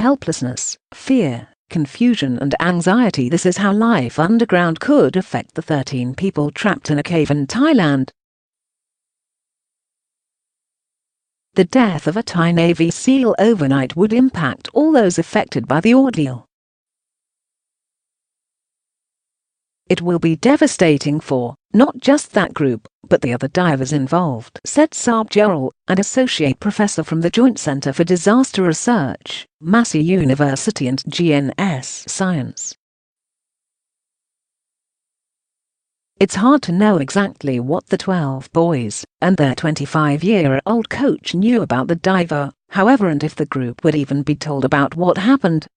helplessness, fear, confusion and anxiety. This is how life underground could affect the 13 people trapped in a cave in Thailand. The death of a Thai Navy SEAL overnight would impact all those affected by the ordeal. It will be devastating for, not just that group, but the other divers involved, said Sarb Johal, an associate professor from the Joint Center for Disaster Research, Massey University and GNS Science. It's hard to know exactly what the 12 boys and their 25-year-old coach knew about the diver, however, and if the group would even be told about what happened.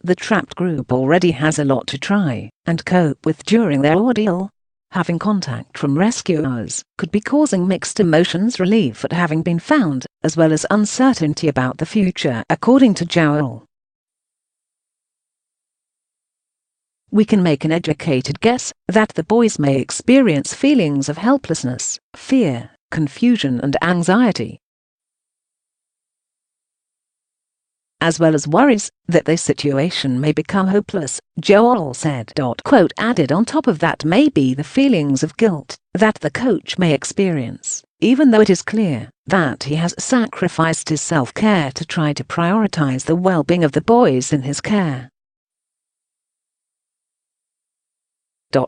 The trapped group already has a lot to try and cope with during their ordeal. Having contact from rescuers could be causing mixed emotions, relief at having been found, as well as uncertainty about the future, according to Johal. We can make an educated guess that the boys may experience feelings of helplessness, fear, confusion and anxiety, as well as worries that their situation may become hopeless, Johal said. Added on top of that may be the feelings of guilt that the coach may experience, even though it is clear that he has sacrificed his self-care to try to prioritize the well-being of the boys in his care.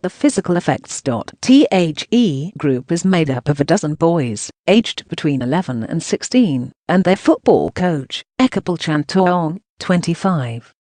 The physical effects. The group is made up of a dozen boys, aged between 11 and 16, and their football coach, Chantong, 25.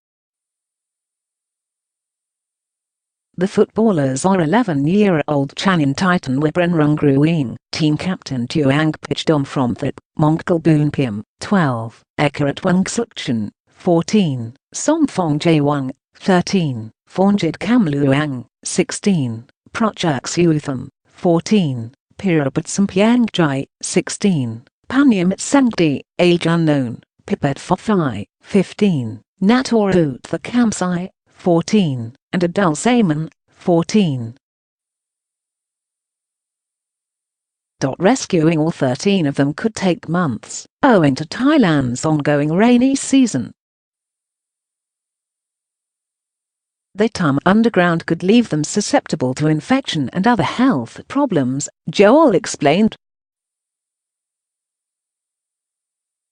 The footballers are 11-year-old Chanin Titan Wibran Rungruing, team captain Tuang Pichdom from Thip, Mongkal Boon Pim, 12, Ekarat Wangsukshan, 14, Somfong Jaewang, 13, Phonjit Kamluang, 16, Prochak Sutham, 14, Pirapat Sampiangjai, 16, Panyamit Sangdi, age unknown, Pipet Fothai, 15, Natorut the Kamsai, 14, and Adul Saman, 14. Rescuing all 13 of them could take months, owing to Thailand's ongoing rainy season. The time underground could leave them susceptible to infection and other health problems, Johal explained.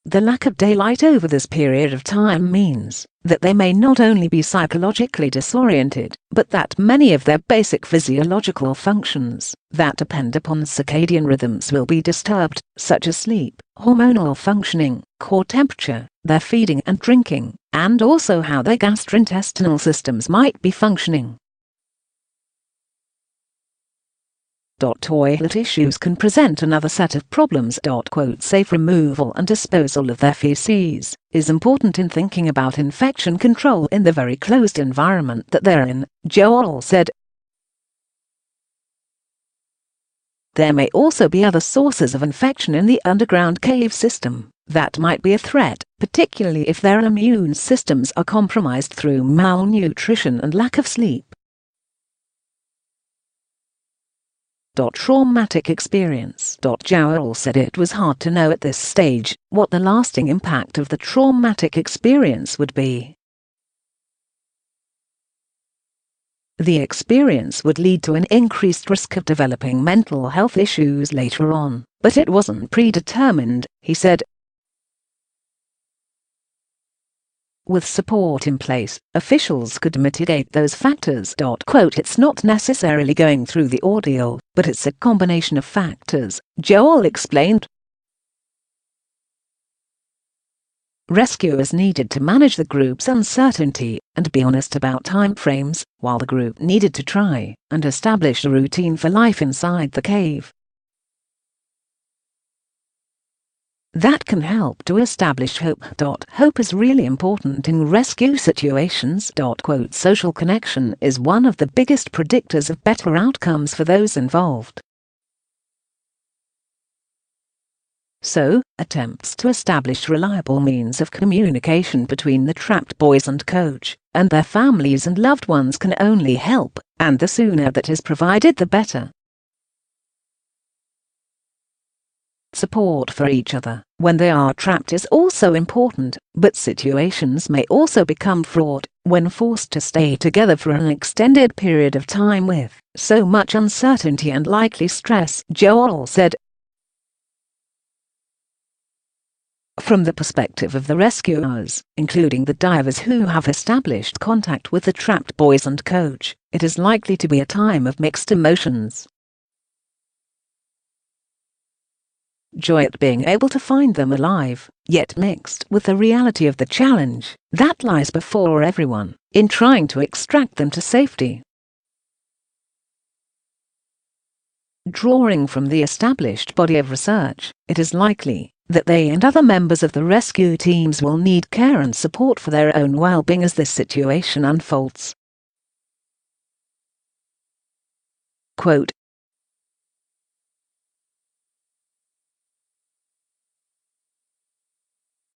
The lack of daylight over this period of time means that they may not only be psychologically disoriented, but that many of their basic physiological functions that depend upon circadian rhythms will be disturbed, such as sleep, hormonal functioning, core temperature, their feeding and drinking, and also how their gastrointestinal systems might be functioning. Toilet issues can present another set of problems. Safe removal and disposal of their feces is important in thinking about infection control in the very closed environment that they're in, Johal said. There may also be other sources of infection in the underground cave system that might be a threat, particularly if their immune systems are compromised through malnutrition and lack of sleep. Traumatic experience. Johal said it was hard to know at this stage what the lasting impact of the traumatic experience would be. The experience would lead to an increased risk of developing mental health issues later on, but it wasn't predetermined, he said. With support in place, officials could mitigate those factors. It's not necessarily going through the ordeal, but it's a combination of factors, Johal explained. Rescuers needed to manage the group's uncertainty and be honest about timeframes, while the group needed to try and establish a routine for life inside the cave. That can help to establish hope. Hope is really important in rescue situations. Social connection is one of the biggest predictors of better outcomes for those involved. So, attempts to establish reliable means of communication between the trapped boys and coach, and their families and loved ones can only help, and the sooner that is provided the better. Support for each other when they are trapped is also important, but situations may also become fraught when forced to stay together for an extended period of time with so much uncertainty and likely stress, Johal said. From the perspective of the rescuers, including the divers who have established contact with the trapped boys and coach, it is likely to be a time of mixed emotions. Joy at being able to find them alive, yet mixed with the reality of the challenge that lies before everyone in trying to extract them to safety. Drawing from the established body of research, it is likely that they and other members of the rescue teams will need care and support for their own well-being as this situation unfolds. Quote,